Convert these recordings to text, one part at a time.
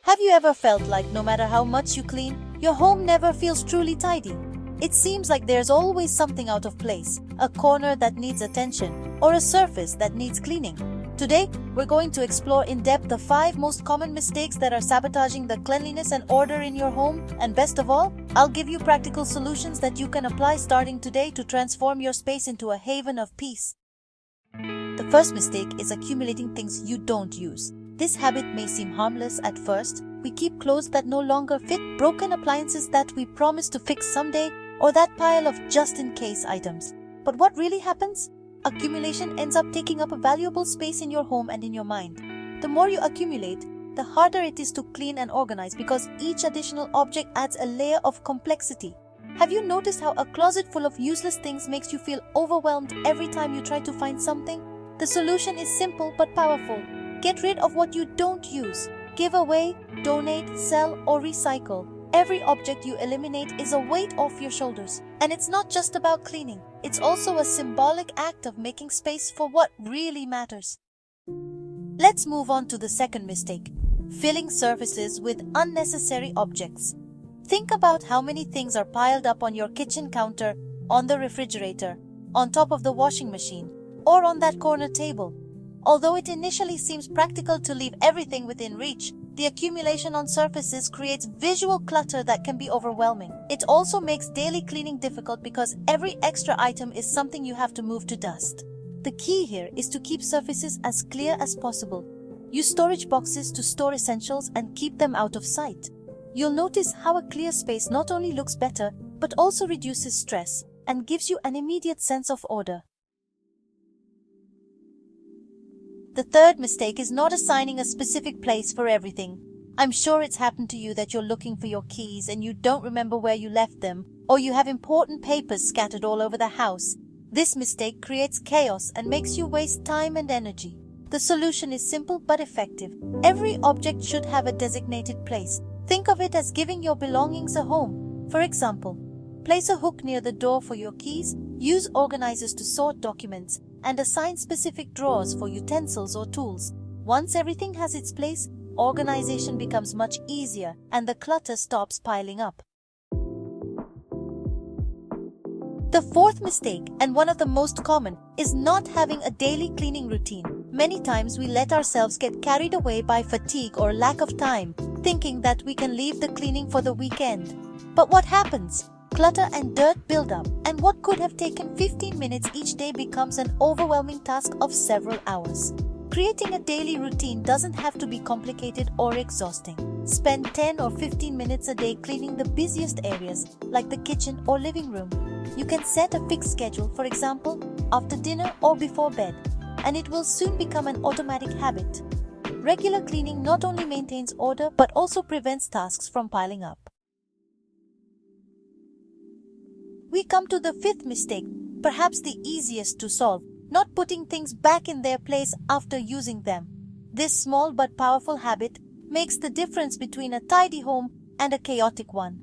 Have you ever felt like no matter how much you clean, your home never feels truly tidy? It seems like there's always something out of place, a corner that needs attention, or a surface that needs cleaning. Today, we're going to explore in depth the 5 most common mistakes that are sabotaging the cleanliness and order in your home, and best of all, I'll give you practical solutions that you can apply starting today to transform your space into a haven of peace. The first mistake is accumulating things you don't use. This habit may seem harmless at first. We keep clothes that no longer fit, broken appliances that we promise to fix someday, or that pile of just-in-case items. But what really happens? Accumulation ends up taking up a valuable space in your home and in your mind. The more you accumulate, the harder it is to clean and organize because each additional object adds a layer of complexity. Have you noticed how a closet full of useless things makes you feel overwhelmed every time you try to find something? The solution is simple but powerful. Get rid of what you don't use. Give away, donate, sell, or recycle. Every object you eliminate is a weight off your shoulders. And it's not just about cleaning. It's also a symbolic act of making space for what really matters. Let's move on to the second mistake: filling surfaces with unnecessary objects. Think about how many things are piled up on your kitchen counter, on the refrigerator, on top of the washing machine, or on that corner table. Although it initially seems practical to leave everything within reach, the accumulation on surfaces creates visual clutter that can be overwhelming. It also makes daily cleaning difficult because every extra item is something you have to move to dust. The key here is to keep surfaces as clear as possible. Use storage boxes to store essentials and keep them out of sight. You'll notice how a clear space not only looks better, but also reduces stress and gives you an immediate sense of order. The third mistake is not assigning a specific place for everything. I'm sure it's happened to you that you're looking for your keys and you don't remember where you left them, or you have important papers scattered all over the house. This mistake creates chaos and makes you waste time and energy. The solution is simple but effective. Every object should have a designated place. Think of it as giving your belongings a home. For example, place a hook near the door for your keys, use organizers to sort documents, and assign specific drawers for utensils or tools. Once everything has its place, organization becomes much easier and the clutter stops piling up. The fourth mistake, and one of the most common, is not having a daily cleaning routine. Many times we let ourselves get carried away by fatigue or lack of time, thinking that we can leave the cleaning for the weekend. But what happens? Clutter and dirt build up, and what could have taken 15 minutes each day becomes an overwhelming task of several hours. Creating a daily routine doesn't have to be complicated or exhausting. Spend 10 or 15 minutes a day cleaning the busiest areas, like the kitchen or living room. You can set a fixed schedule, for example, after dinner or before bed, and it will soon become an automatic habit. Regular cleaning not only maintains order but also prevents tasks from piling up. We come to the fifth mistake, perhaps the easiest to solve: not putting things back in their place after using them. This small but powerful habit makes the difference between a tidy home and a chaotic one.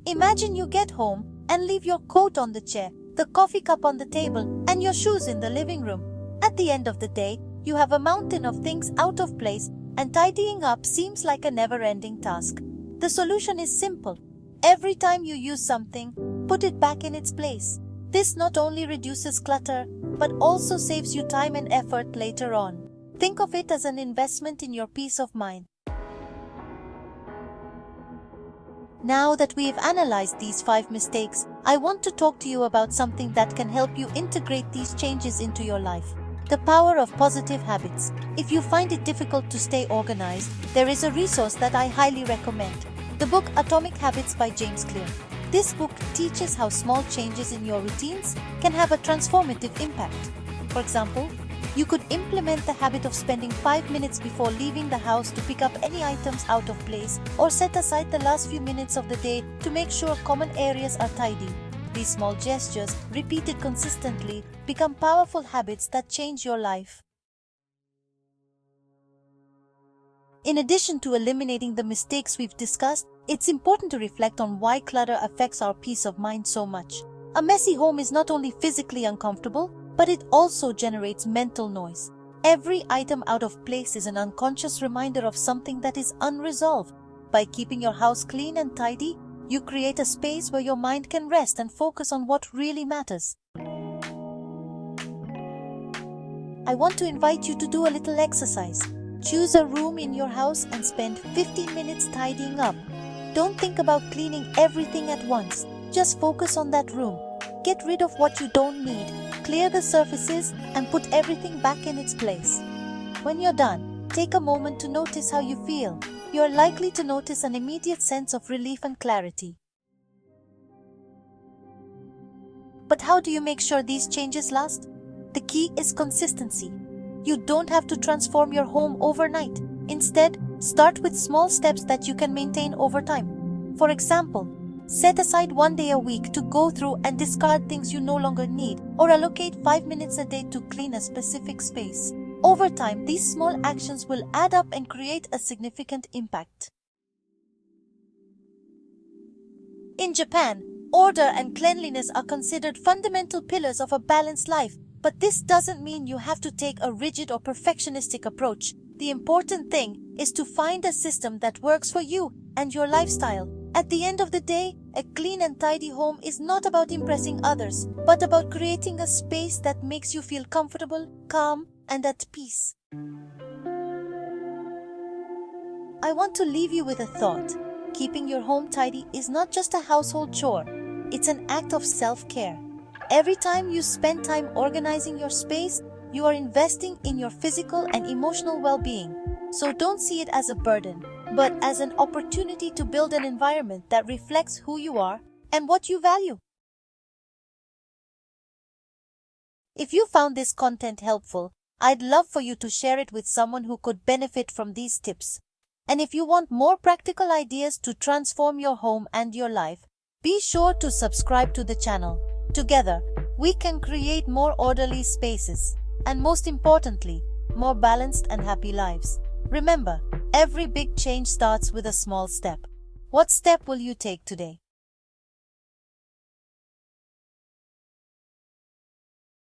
Imagine you get home and leave your coat on the chair, the coffee cup on the table, and your shoes in the living room. At the end of the day, you have a mountain of things out of place, and tidying up seems like a never-ending task. The solution is simple. Every time you use something, put it back in its place. This not only reduces clutter, but also saves you time and effort later on. Think of it as an investment in your peace of mind. Now that we've analyzed these 5 mistakes, I want to talk to you about something that can help you integrate these changes into your life: the power of positive habits. If you find it difficult to stay organized, there is a resource that I highly recommend: the book Atomic Habits by James Clear. This book teaches how small changes in your routines can have a transformative impact. For example, you could implement the habit of spending 5 minutes before leaving the house to pick up any items out of place, or set aside the last few minutes of the day to make sure common areas are tidy. These small gestures, repeated consistently, become powerful habits that change your life. In addition to eliminating the mistakes we've discussed, it's important to reflect on why clutter affects our peace of mind so much. A messy home is not only physically uncomfortable, but it also generates mental noise. Every item out of place is an unconscious reminder of something that is unresolved. By keeping your house clean and tidy, you create a space where your mind can rest and focus on what really matters. I want to invite you to do a little exercise. Choose a room in your house and spend 15 minutes tidying up. Don't think about cleaning everything at once. Just focus on that room. Get rid of what you don't need, clear the surfaces, and put everything back in its place. When you're done, take a moment to notice how you feel. You're likely to notice an immediate sense of relief and clarity. But how do you make sure these changes last? The key is consistency. You don't have to transform your home overnight. Instead, start with small steps that you can maintain over time. For example, set aside one day a week to go through and discard things you no longer need, or allocate 5 minutes a day to clean a specific space. Over time, these small actions will add up and create a significant impact. In Japan, order and cleanliness are considered fundamental pillars of a balanced life, but this doesn't mean you have to take a rigid or perfectionistic approach. The important thing is to find a system that works for you and your lifestyle. At the end of the day, a clean and tidy home is not about impressing others, but about creating a space that makes you feel comfortable, calm, and at peace. I want to leave you with a thought. Keeping your home tidy is not just a household chore, it's an act of self-care. Every time you spend time organizing your space, you are investing in your physical and emotional well-being. So don't see it as a burden, but as an opportunity to build an environment that reflects who you are and what you value. If you found this content helpful, I'd love for you to share it with someone who could benefit from these tips. And if you want more practical ideas to transform your home and your life, be sure to subscribe to the channel. Together, we can create more orderly spaces, and most importantly, more balanced and happy lives. Remember, every big change starts with a small step. What step will you take today?